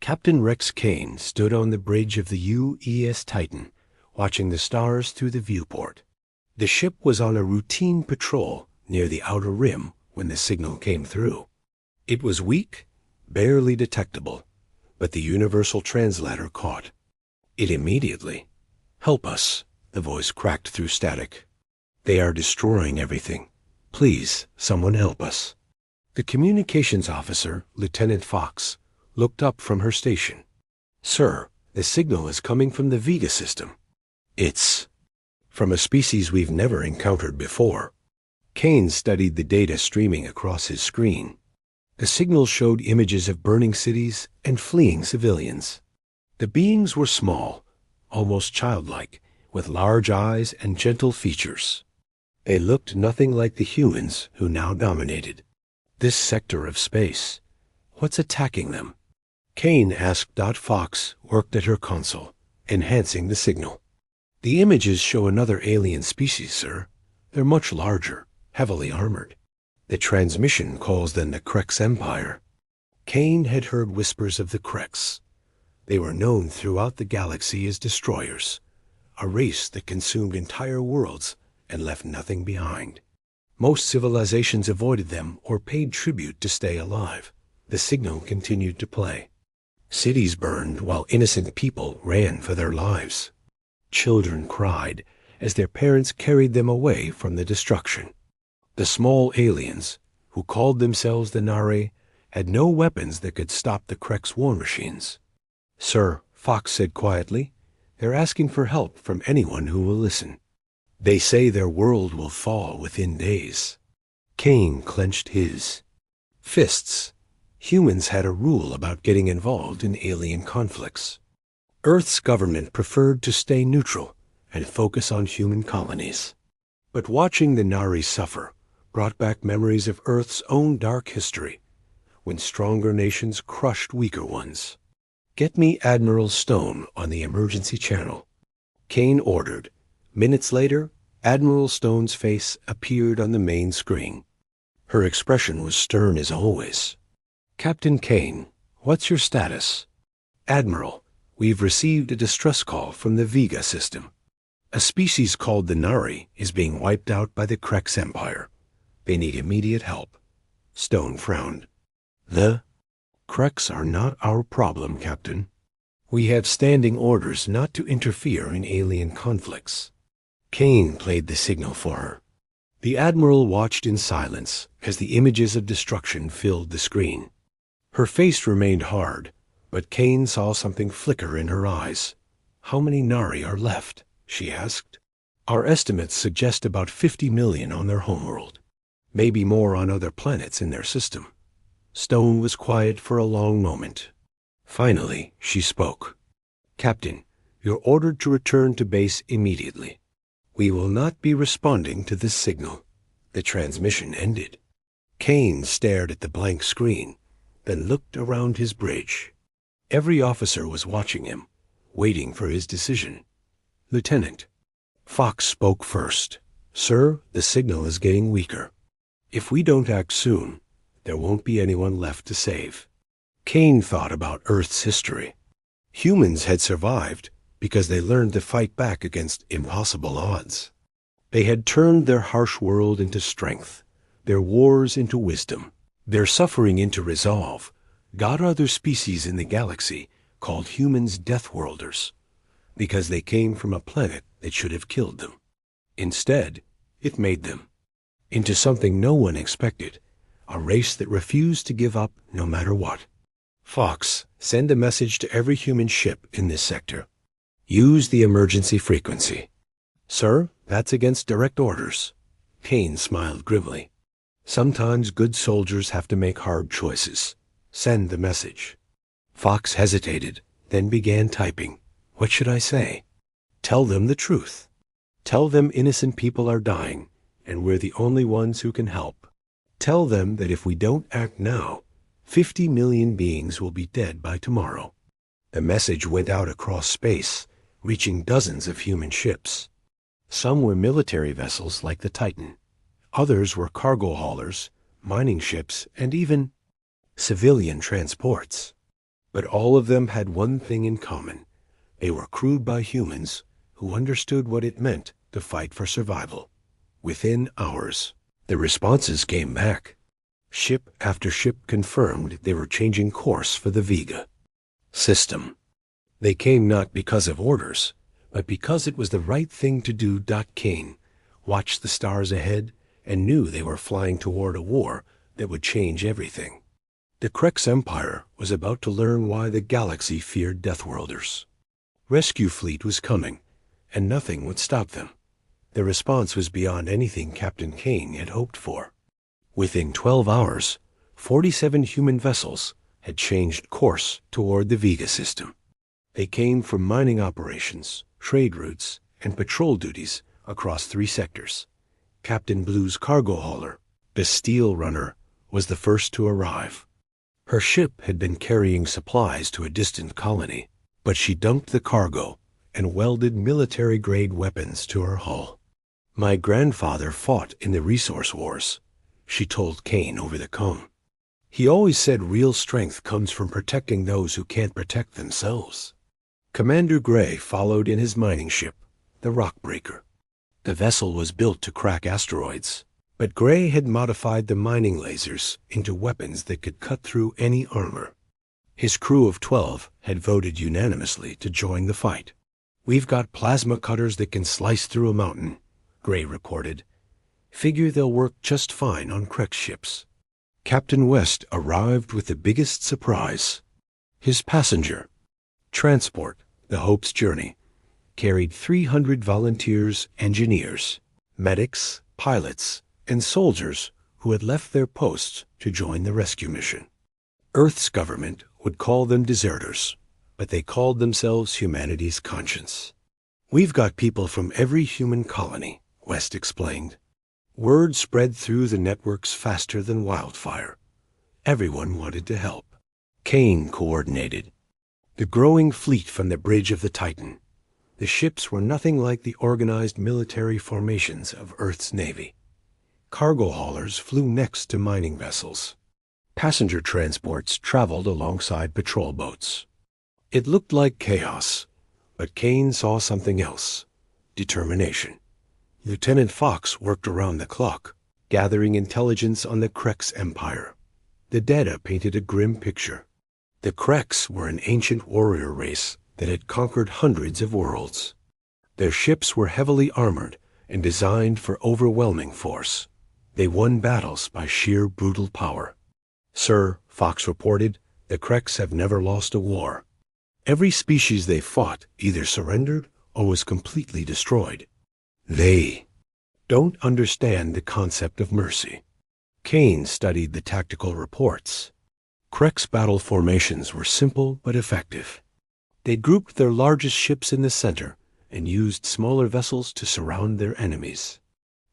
Captain Rex Kane stood on the bridge of the UES Titan, watching the stars through the viewport. The ship was on a routine patrol near the outer rim when the signal came through. It was weak, barely detectable, but the universal translator caught it immediately. "Help us," the voice cracked through static. "They are destroying everything. Please, someone help us." The communications officer, Lieutenant Fox, looked up from her station. "Sir, the signal is coming from the Vega system. It's from a species we've never encountered before." Kane studied the data streaming across his screen. The signal showed images of burning cities and fleeing civilians. The beings were small, almost childlike, with large eyes and gentle features. They looked nothing like the humans who now dominated this sector of space. "What's attacking them?" Kane asked. Fox worked at her console, enhancing the signal. "The images show another alien species, sir. They're much larger, heavily armored. The transmission calls them the Krex Empire." Kane had heard whispers of the Krex. They were known throughout the galaxy as destroyers, a race that consumed entire worlds and left nothing behind. Most civilizations avoided them or paid tribute to stay alive. The signal continued to play. Cities burned while innocent people ran for their lives. Children cried as their parents carried them away from the destruction. The small aliens, who called themselves the Nari, had no weapons that could stop the Krex war machines. "Sir," Fox said quietly, "they're asking for help from anyone who will listen. They say their world will fall within days." Kane clenched his fists. Humans had a rule about getting involved in alien conflicts. Earth's government preferred to stay neutral and focus on human colonies. But watching the Nari suffer brought back memories of Earth's own dark history, when stronger nations crushed weaker ones. "Get me Admiral Stone on the emergency channel," Kane ordered. Minutes later, Admiral Stone's face appeared on the main screen. Her expression was stern as always. "Captain Kane, what's your status?" "Admiral, we've received a distress call from the Vega system. A species called the Nari is being wiped out by the Krex Empire. They need immediate help." Stone frowned. "The Krex are not our problem, Captain. We have standing orders not to interfere in alien conflicts." Kane played the signal for her. The Admiral watched in silence as the images of destruction filled the screen. Her face remained hard, but Kane saw something flicker in her eyes. "How many Nari are left?" she asked. "Our estimates suggest about 50 million on their homeworld. Maybe more on other planets in their system." Stone was quiet for a long moment. Finally, she spoke. "Captain, you're ordered to return to base immediately. We will not be responding to this signal." The transmission ended. Kane stared at the blank screen, then looked around his bridge. Every officer was watching him, waiting for his decision. "Lieutenant." Fox spoke first. "Sir, the signal is getting weaker. If we don't act soon, there won't be anyone left to save." Kane thought about Earth's history. Humans had survived because they learned to fight back against impossible odds. They had turned their harsh world into strength, their wars into wisdom, their suffering into resolve. God other species in the galaxy called humans Deathworlders, because they came from a planet that should have killed them. Instead, it made them into something no one expected, a race that refused to give up no matter what. "Fox, send a message to every human ship in this sector. Use the emergency frequency." "Sir, that's against direct orders." Kane smiled grimly. "Sometimes good soldiers have to make hard choices. Send the message." Fox hesitated, then began typing. "What should I say?" "Tell them the truth. Tell them innocent people are dying, and we're the only ones who can help. Tell them that if we don't act now, 50 million beings will be dead by tomorrow." The message went out across space, reaching dozens of human ships. Some were military vessels like the Titan. Others were cargo haulers, mining ships, and even civilian transports. But all of them had one thing in common. They were crewed by humans who understood what it meant to fight for survival. Within hours, the responses came back. Ship after ship confirmed they were changing course for the Vega system. They came not because of orders, but because it was the right thing to do. Kane watched the stars ahead and knew they were flying toward a war that would change everything. The Krex Empire was about to learn why the galaxy feared Deathworlders. Rescue fleet was coming, and nothing would stop them. The response was beyond anything Captain Kane had hoped for. Within 12 hours, 47 human vessels had changed course toward the Vega system. They came from mining operations, trade routes, and patrol duties across 3 sectors. Captain Blue's cargo hauler, the Steel Runner, was the first to arrive. Her ship had been carrying supplies to a distant colony, but she dumped the cargo and welded military-grade weapons to her hull. "My grandfather fought in the resource wars," she told Kane over the cone. "He always said real strength comes from protecting those who can't protect themselves." Commander Gray followed in his mining ship, the Rockbreaker. The vessel was built to crack asteroids, but Gray had modified the mining lasers into weapons that could cut through any armor. His crew of 12 had voted unanimously to join the fight. "We've got plasma cutters that can slice through a mountain," Gray reported. "Figure they'll work just fine on Krex ships." Captain West arrived with the biggest surprise. His passenger transport, the Hope's Journey, carried 300 volunteers, engineers, medics, pilots, and soldiers who had left their posts to join the rescue mission. Earth's government would call them deserters, but they called themselves humanity's conscience. "We've got people from every human colony," West explained. Word spread through the networks faster than wildfire. Everyone wanted to help. Kane coordinated the growing fleet from the bridge of the Titan. The ships were nothing like the organized military formations of Earth's Navy. Cargo haulers flew next to mining vessels. Passenger transports traveled alongside patrol boats. It looked like chaos, but Kane saw something else: determination. Lieutenant Fox worked around the clock, gathering intelligence on the Krex Empire. The data painted a grim picture. The Krex were an ancient warrior race that had conquered hundreds of worlds. Their ships were heavily armored and designed for overwhelming force. They won battles by sheer brutal power. "Sir," Fox reported, "the Krex have never lost a war. Every species they fought either surrendered or was completely destroyed. They don't understand the concept of mercy." Kane studied the tactical reports. Krex battle formations were simple but effective. They grouped their largest ships in the center and used smaller vessels to surround their enemies.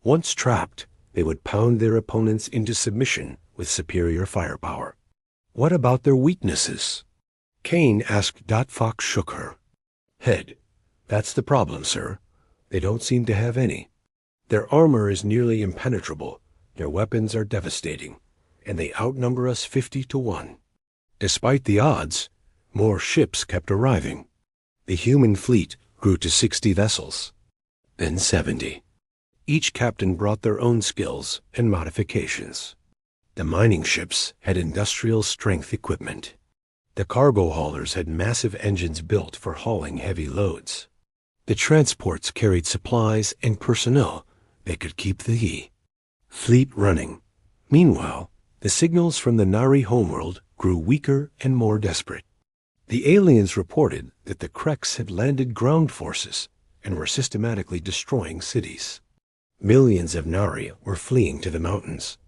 Once trapped, they would pound their opponents into submission with superior firepower. "What about their weaknesses?" Kane asked. Fox shook her head. "That's the problem, sir. They don't seem to have any. Their armor is nearly impenetrable, their weapons are devastating, and they outnumber us 50 to 1. Despite the odds, more ships kept arriving. The human fleet grew to 60 vessels, then 70. Each captain brought their own skills and modifications. The mining ships had industrial strength equipment. The cargo haulers had massive engines built for hauling heavy loads. The transports carried supplies and personnel that could keep the fleet running. Meanwhile, the signals from the Nari homeworld grew weaker and more desperate. The aliens reported that the Krex had landed ground forces and were systematically destroying cities. Millions of Nari were fleeing to the mountains,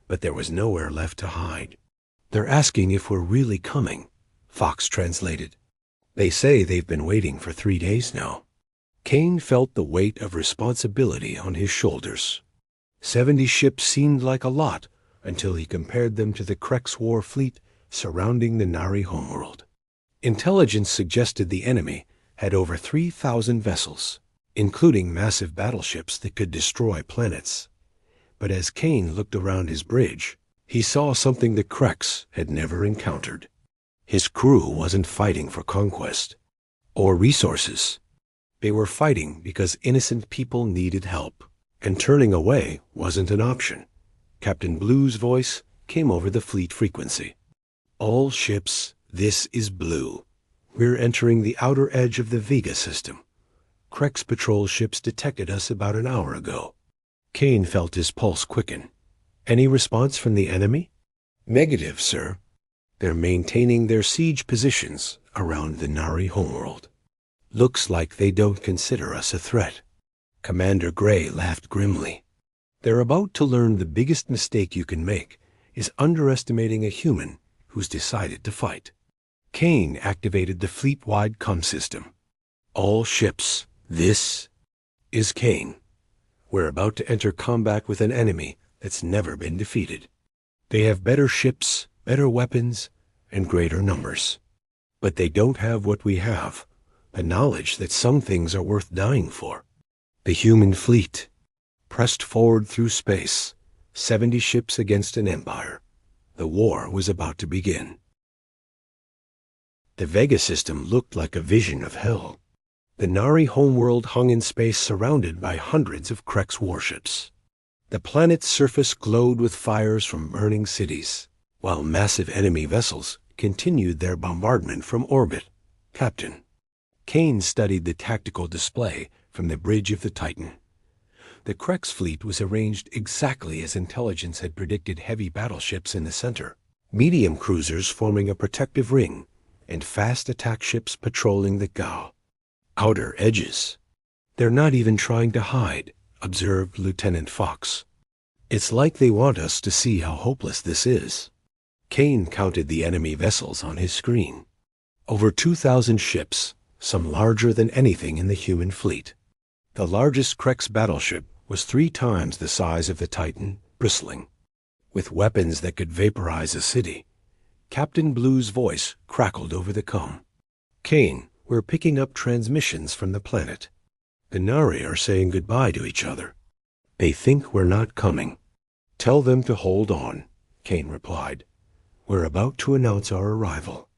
but there was nowhere left to hide. "They're asking if we're really coming," Fox translated. "They say they've been waiting for 3 days now." Kane felt the weight of responsibility on his shoulders. 70 ships seemed like a lot until he compared them to the Krex war fleet surrounding the Nari homeworld. Intelligence suggested the enemy had over 3,000 vessels, including massive battleships that could destroy planets. But as Kane looked around his bridge, he saw something the Krex had never encountered: His crew wasn't fighting for conquest or resources. They were fighting because innocent people needed help, and turning away wasn't an option. Captain Blue's voice came over the fleet frequency. All ships, this is Blue. We're entering the outer edge of the Vega system. Krex patrol ships detected us about an hour ago. Kane felt his pulse quicken. Any response from the enemy? Negative, sir. They're maintaining their siege positions around the Nari homeworld. Looks like they don't consider us a threat. Commander Gray laughed grimly. They're about to learn the biggest mistake you can make is underestimating a human who's decided to fight. Kane activated the fleet-wide comm system. All ships, this is Kane. We're about to enter combat with an enemy that's never been defeated. They have better ships, better weapons, and greater numbers. But they don't have what we have, the knowledge that some things are worth dying for. The human fleet pressed forward through space, 70 ships against an empire. The war was about to begin. The Vega system looked like a vision of hell. The Nari homeworld hung in space surrounded by hundreds of Krex warships. The planet's surface glowed with fires from burning cities, while massive enemy vessels continued their bombardment from orbit. Captain Kane studied the tactical display from the bridge of the Titan. The Krex fleet was arranged exactly as intelligence had predicted, heavy battleships in the center, medium cruisers forming a protective ring, and fast attack ships patrolling the outer edges. They're not even trying to hide, observed Lieutenant Fox. It's like they want us to see how hopeless this is. Kane counted the enemy vessels on his screen. Over 2,000 ships, some larger than anything in the human fleet. The largest Krex battleship was 3 times the size of the Titan, bristling with weapons that could vaporize a city. Captain Blue's voice crackled over the comm. Kane, we're picking up transmissions from the planet. The Nari are saying goodbye to each other. They think we're not coming. Tell them to hold on, Kane replied. We're about to announce our arrival.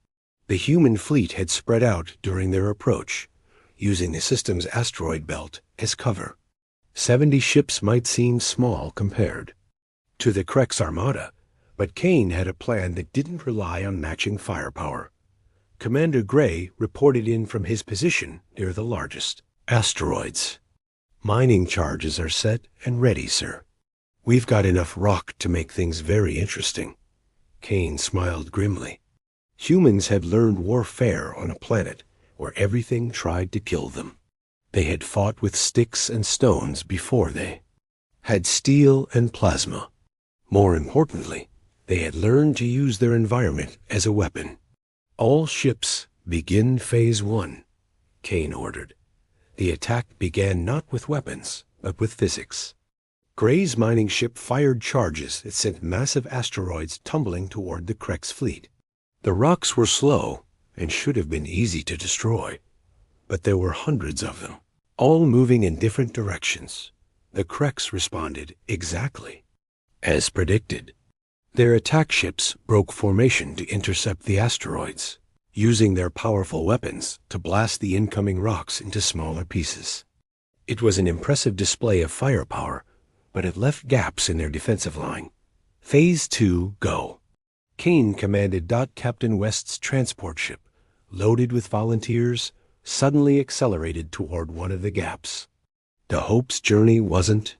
The human fleet had spread out during their approach, using the system's asteroid belt as cover. 70 ships might seem small compared to the Krex armada, but Kane had a plan that didn't rely on matching firepower. Commander Gray reported in from his position near the largest asteroids. Mining charges are set and ready, sir. We've got enough rock to make things very interesting. Kane smiled grimly. Humans had learned warfare on a planet where everything tried to kill them. They had fought with sticks and stones before they had steel and plasma. More importantly, they had learned to use their environment as a weapon. All ships begin Phase 1, Kane ordered. The attack began not with weapons, but with physics. Gray's mining ship fired charges that sent massive asteroids tumbling toward the Krex fleet. The rocks were slow and should have been easy to destroy, but there were hundreds of them, all moving in different directions. The Krex responded exactly as predicted. Their attack ships broke formation to intercept the asteroids, using their powerful weapons to blast the incoming rocks into smaller pieces. It was an impressive display of firepower, but it left gaps in their defensive line. Phase 2, go. Kane commanded Captain West's transport ship, loaded with volunteers, suddenly accelerated toward one of the gaps. The Hope's journey wasn't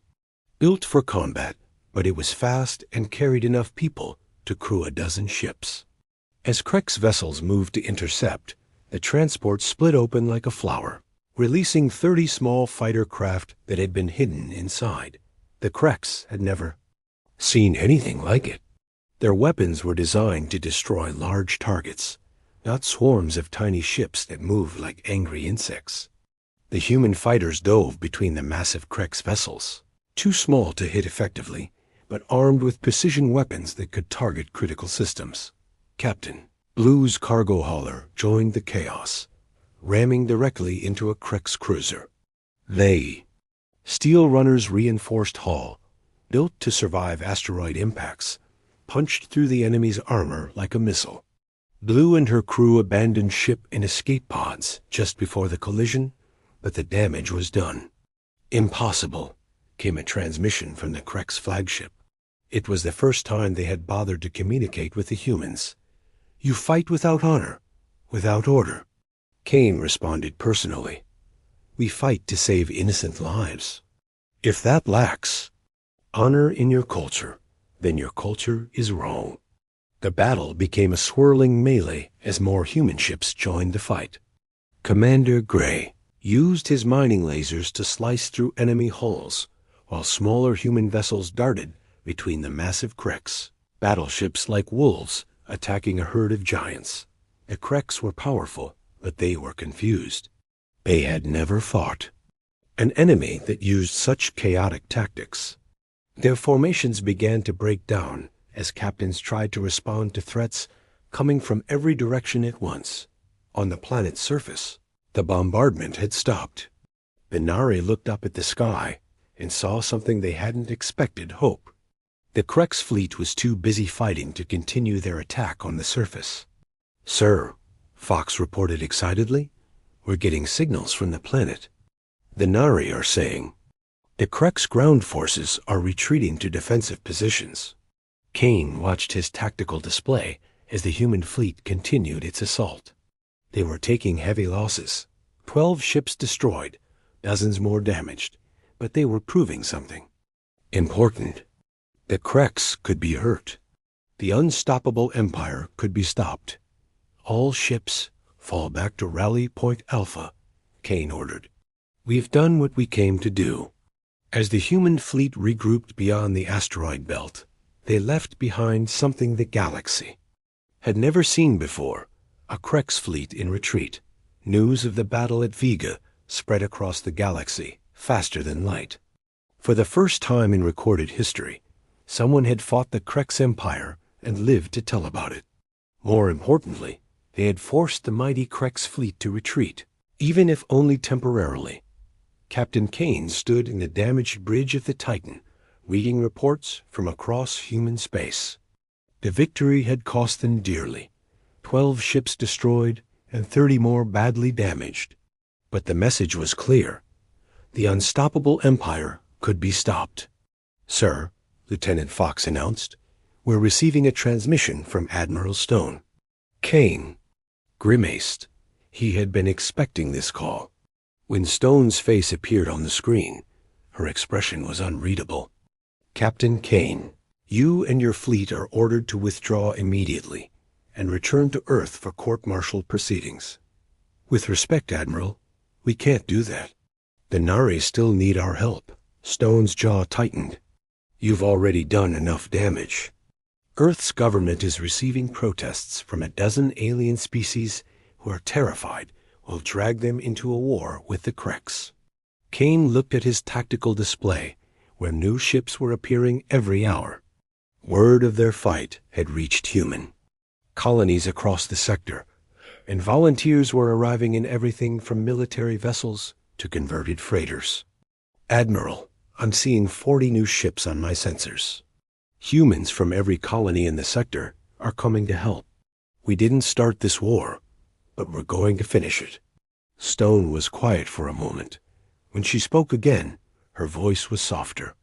built for combat, but it was fast and carried enough people to crew a dozen ships. As Krex vessels moved to intercept, the transport split open like a flower, releasing 30 small fighter craft that had been hidden inside. The Krex had never seen anything like it. Their weapons were designed to destroy large targets, not swarms of tiny ships that moved like angry insects. The human fighters dove between the massive Krex vessels, too small to hit effectively, but armed with precision weapons that could target critical systems. Captain Blue's cargo hauler joined the chaos, ramming directly into a Krex cruiser. Steel Runner's reinforced hull, built to survive asteroid impacts, punched through the enemy's armor like a missile. Blue and her crew abandoned ship in escape pods just before the collision, but the damage was done. Impossible, came a transmission from the Krex flagship. It was the first time they had bothered to communicate with the humans. You fight without honor, without order. Kane responded personally. We fight to save innocent lives. If that lacks honor in your culture, then your culture is wrong. The battle became a swirling melee as more human ships joined the fight. Commander Gray used his mining lasers to slice through enemy hulls, while smaller human vessels darted between the massive Krex. Battleships like wolves attacking a herd of giants. The Krex were powerful, but they were confused. They had never fought an enemy that used such chaotic tactics. Their formations began to break down as captains tried to respond to threats coming from every direction at once. On the planet's surface, the bombardment had stopped. The Nari looked up at the sky and saw something they hadn't expected. Hope. The Krex fleet was too busy fighting to continue their attack on the surface. Sir, Fox reported excitedly, we're getting signals from the planet. The Nari are saying the Krex ground forces are retreating to defensive positions. Kane watched his tactical display as the human fleet continued its assault. They were taking heavy losses. 12 ships destroyed, dozens more damaged, but they were proving something important. The Krex could be hurt. The unstoppable empire could be stopped. All ships fall back to Rally Point Alpha, Kane ordered. We've done what we came to do. As the human fleet regrouped beyond the asteroid belt, they left behind something the galaxy had never seen before, a Krex fleet in retreat. News of the battle at Vega spread across the galaxy faster than light. For the first time in recorded history, someone had fought the Krex Empire and lived to tell about it. More importantly, they had forced the mighty Krex fleet to retreat, even if only temporarily. Captain Kane stood in the damaged bridge of the Titan, reading reports from across human space. The victory had cost them dearly. 12 ships destroyed and 30 more badly damaged. But the message was clear. The unstoppable empire could be stopped. Sir, Lieutenant Fox announced, we're receiving a transmission from Admiral Stone. Kane grimaced. He had been expecting this call. When Stone's face appeared on the screen, her expression was unreadable. Captain Kane, you and your fleet are ordered to withdraw immediately and return to Earth for court-martial proceedings. With respect, Admiral, we can't do that. The Nari still need our help. Stone's jaw tightened. You've already done enough damage. Earth's government is receiving protests from a dozen alien species who are terrified we'll drag them into a war with the Krex. Kane looked at his tactical display, where new ships were appearing every hour. Word of their fight had reached human colonies across the sector, and volunteers were arriving in everything from military vessels to converted freighters. Admiral, I'm seeing 40 new ships on my sensors. Humans from every colony in the sector are coming to help. We didn't start this war, but we're going to finish it. Stone was quiet for a moment. When she spoke again, her voice was softer.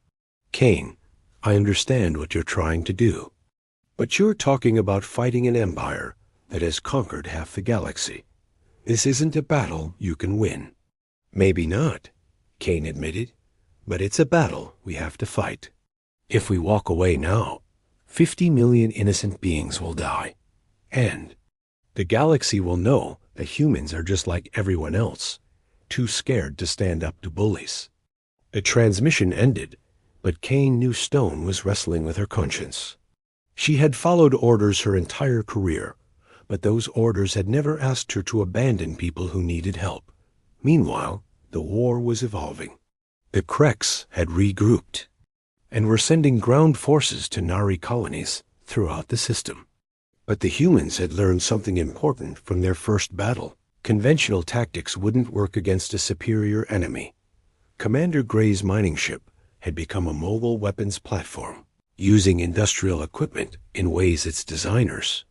Kane, I understand what you're trying to do, but you're talking about fighting an empire that has conquered half the galaxy. This isn't a battle you can win. Maybe not, Kane admitted, but it's a battle we have to fight. If we walk away now, 50 million innocent beings will die, and the galaxy will know that humans are just like everyone else, too scared to stand up to bullies. The transmission ended, but Kane knew Stone was wrestling with her conscience. She had followed orders her entire career, but those orders had never asked her to abandon people who needed help. Meanwhile, the war was evolving. The Krex had regrouped and were sending ground forces to Nari colonies throughout the system. But the humans had learned something important from their first battle. Conventional tactics wouldn't work against a superior enemy. Commander Gray's mining ship had become a mobile weapons platform, using industrial equipment in ways its designers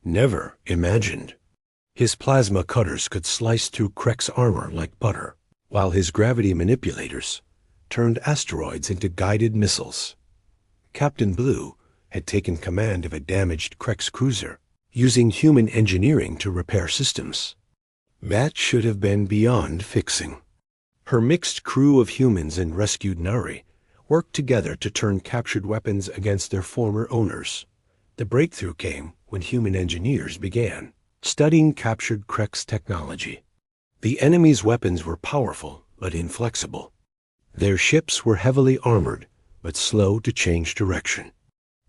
never imagined. His plasma cutters could slice through Krek's armor like butter, while his gravity manipulators turned asteroids into guided missiles. Captain Blue had taken command of a damaged Krek's cruiser, using human engineering to repair systems. That should have been beyond fixing. Her mixed crew of humans and rescued Nari worked together to turn captured weapons against their former owners. The breakthrough came when human engineers began studying captured Krek's technology. The enemy's weapons were powerful but inflexible. Their ships were heavily armored but slow to change direction.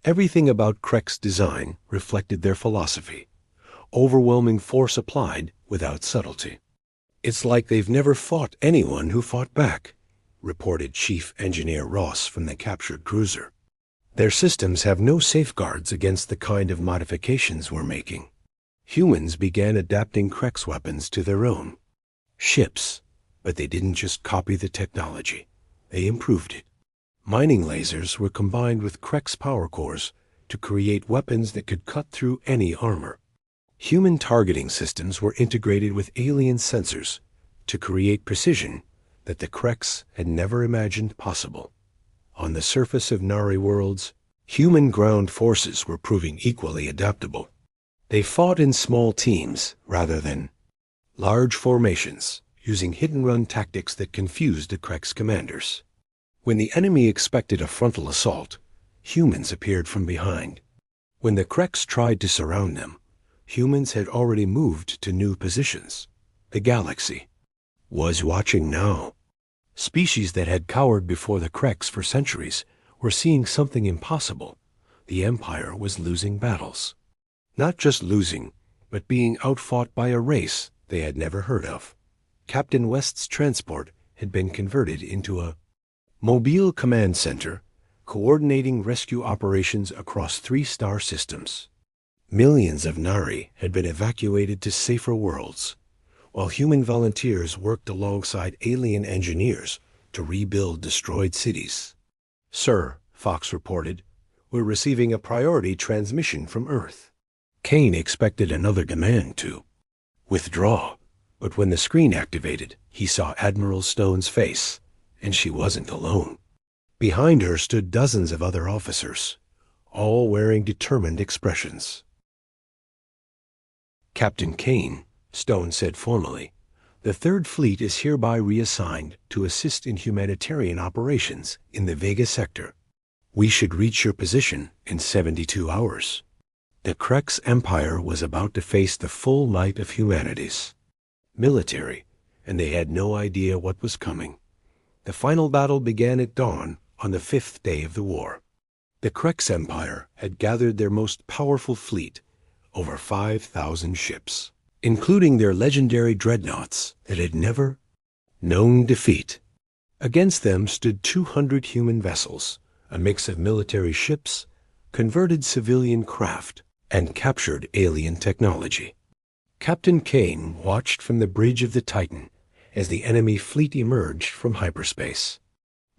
Everything about Krek's design reflected their philosophy: overwhelming force applied without subtlety. "It's like they've never fought anyone who fought back," reported Chief Engineer Ross from the captured cruiser. "Their systems have no safeguards against the kind of modifications we're making." Humans began adapting Krek's weapons to their own ships, but they didn't just copy the technology. They improved it. Mining lasers were combined with Krek's power cores to create weapons that could cut through any armor. Human targeting systems were integrated with alien sensors to create precision that the Kreks had never imagined possible. On the surface of Nari worlds, human ground forces were proving equally adaptable. They fought in small teams rather than large formations, using hit-and-run tactics that confused the Kreks commanders. When the enemy expected a frontal assault, humans appeared from behind. When the Kreks tried to surround them, humans had already moved to new positions. The galaxy was watching now. Species that had cowered before the Kreks for centuries were seeing something impossible. The Empire was losing battles. Not just losing, but being outfought by a race they had never heard of. Captain West's transport had been converted into a mobile command center, coordinating rescue operations across 3 star systems. Millions of Nari had been evacuated to safer worlds, while human volunteers worked alongside alien engineers to rebuild destroyed cities. "Sir," Fox reported, "we're receiving a priority transmission from Earth." Kane expected another command to withdraw, but when the screen activated, he saw Admiral Stone's face, and she wasn't alone. Behind her stood dozens of other officers, all wearing determined expressions. "Captain Kane," Stone said formally, "the Third Fleet is hereby reassigned to assist in humanitarian operations in the Vega sector. We should reach your position in 72 hours. The Krek's empire was about to face the full might of humanity's military, and they had no idea what was coming. The final battle began at dawn on the 5th day of the war. The Krek's empire had gathered their most powerful fleet, over 5,000 ships, including their legendary dreadnoughts that had never known defeat. Against them stood 200 human vessels, a mix of military ships, converted civilian craft, and captured alien technology. Captain Kane watched from the bridge of the Titan as the enemy fleet emerged from hyperspace.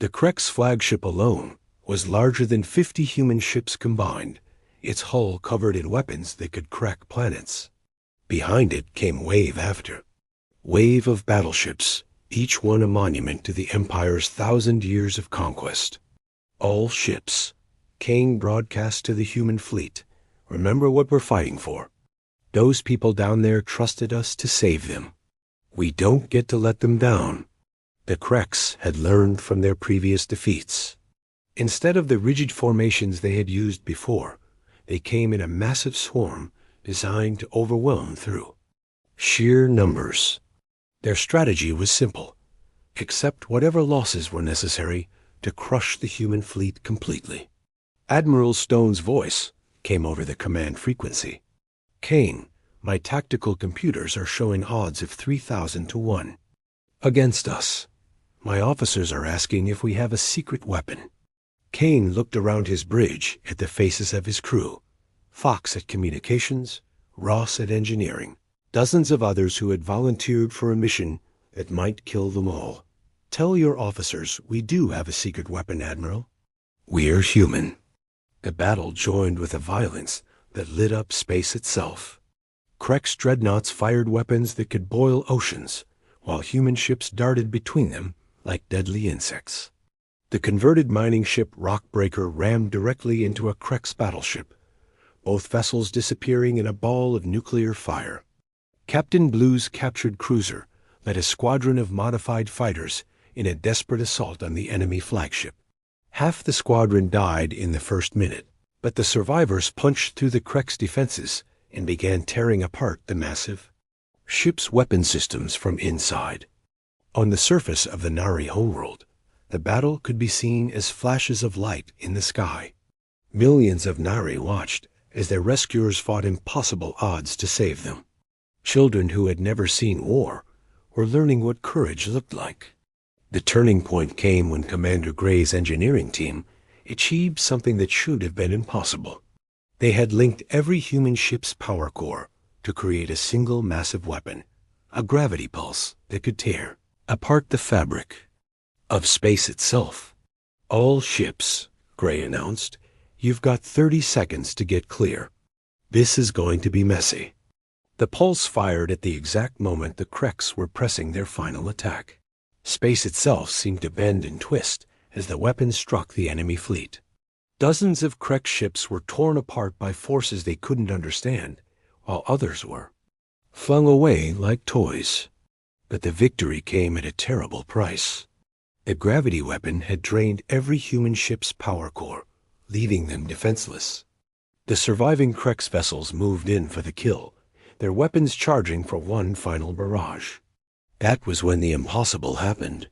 The Krek's flagship alone was larger than 50 human ships combined, its hull covered in weapons that could crack planets. Behind it came wave after wave of battleships, each one a monument to the Empire's 1,000 years of conquest. "All ships," Kane broadcast to the human fleet, "remember what we're fighting for. Those people down there trusted us to save them. We don't get to let them down." The Kreks had learned from their previous defeats. Instead of the rigid formations they had used before, they came in a massive swarm designed to overwhelm through sheer numbers. Their strategy was simple: accept whatever losses were necessary to crush the human fleet completely. Admiral Stone's voice came over the command frequency. "Kane, my tactical computers are showing odds of 3,000 to 1 against us. My officers are asking if we have a secret weapon." Kane looked around his bridge at the faces of his crew: Fox at communications, Ross at engineering, dozens of others who had volunteered for a mission that might kill them all. "Tell your officers we do have a secret weapon, Admiral. We're human." The battle joined with a violence that lit up space itself. Krex dreadnoughts fired weapons that could boil oceans, while human ships darted between them like deadly insects. The converted mining ship Rockbreaker rammed directly into a Krex battleship, both vessels disappearing in a ball of nuclear fire. Captain Blue's captured cruiser led a squadron of modified fighters in a desperate assault on the enemy flagship. Half the squadron died in the first minute, but the survivors punched through the Krex defenses and began tearing apart the massive ship's weapon systems from inside. On the surface of the Nari homeworld, the battle could be seen as flashes of light in the sky. Millions of Nari watched as their rescuers fought impossible odds to save them. Children who had never seen war were learning what courage looked like. The turning point came when Commander Gray's engineering team achieved something that should have been impossible. They had linked every human ship's power core to create a single massive weapon, a gravity pulse that could tear apart the fabric of space itself. "All ships," Gray announced, "you've got 30 seconds to get clear. This is going to be messy." The pulse fired at the exact moment the Krex were pressing their final attack. Space itself seemed to bend and twist as the weapon struck the enemy fleet. Dozens of Krex ships were torn apart by forces they couldn't understand, while others were flung away like toys. But the victory came at a terrible price. The gravity weapon had drained every human ship's power core, leaving them defenseless. The surviving Krex vessels moved in for the kill, their weapons charging for one final barrage. That was when the impossible happened.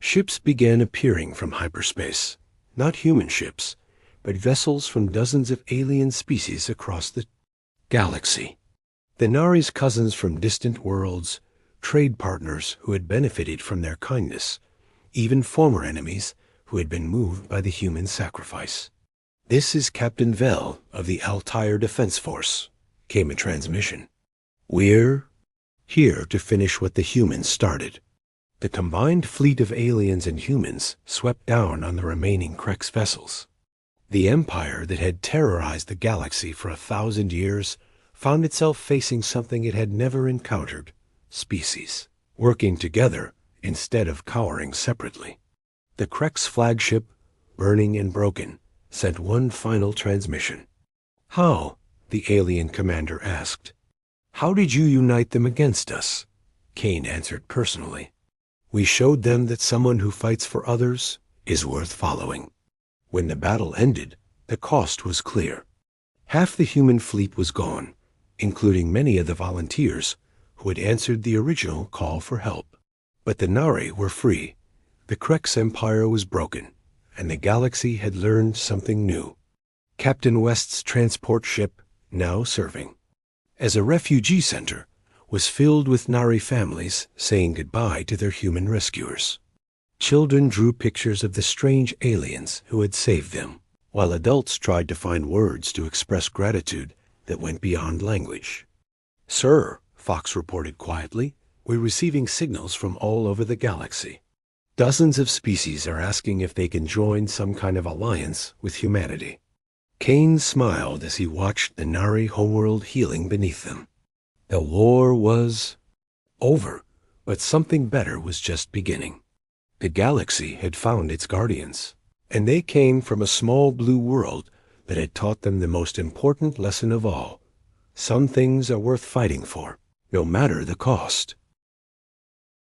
Ships began appearing from hyperspace, not human ships, but vessels from dozens of alien species across the galaxy. The Nari's cousins from distant worlds, trade partners who had benefited from their kindness, even former enemies who had been moved by the human sacrifice. "This is Captain Vell of the Altair Defense Force," came a transmission. "We're here to finish what the humans started." The combined fleet of aliens and humans swept down on the remaining Krex vessels. The empire that had terrorized the galaxy for 1,000 years found itself facing something it had never encountered: species working together instead of cowering separately. The Krex flagship, burning and broken, sent one final transmission. "How?" the alien commander asked. "How did you unite them against us?" Kane answered personally. "We showed them that someone who fights for others is worth following." When the battle ended, the cost was clear. Half the human fleet was gone, including many of the volunteers who had answered the original call for help. But the Nari were free. The Krex Empire was broken, and the galaxy had learned something new. Captain West's transport ship, now serving as a refugee center, was filled with Nari families saying goodbye to their human rescuers. Children drew pictures of the strange aliens who had saved them, while adults tried to find words to express gratitude that went beyond language. "Sir," Fox reported quietly, "we're receiving signals from all over the galaxy. Dozens of species are asking if they can join some kind of alliance with humanity." Kane smiled as he watched the Nari homeworld healing beneath them. The war was over, but something better was just beginning. The galaxy had found its guardians, and they came from a small blue world that had taught them the most important lesson of all: some things are worth fighting for, no matter the cost.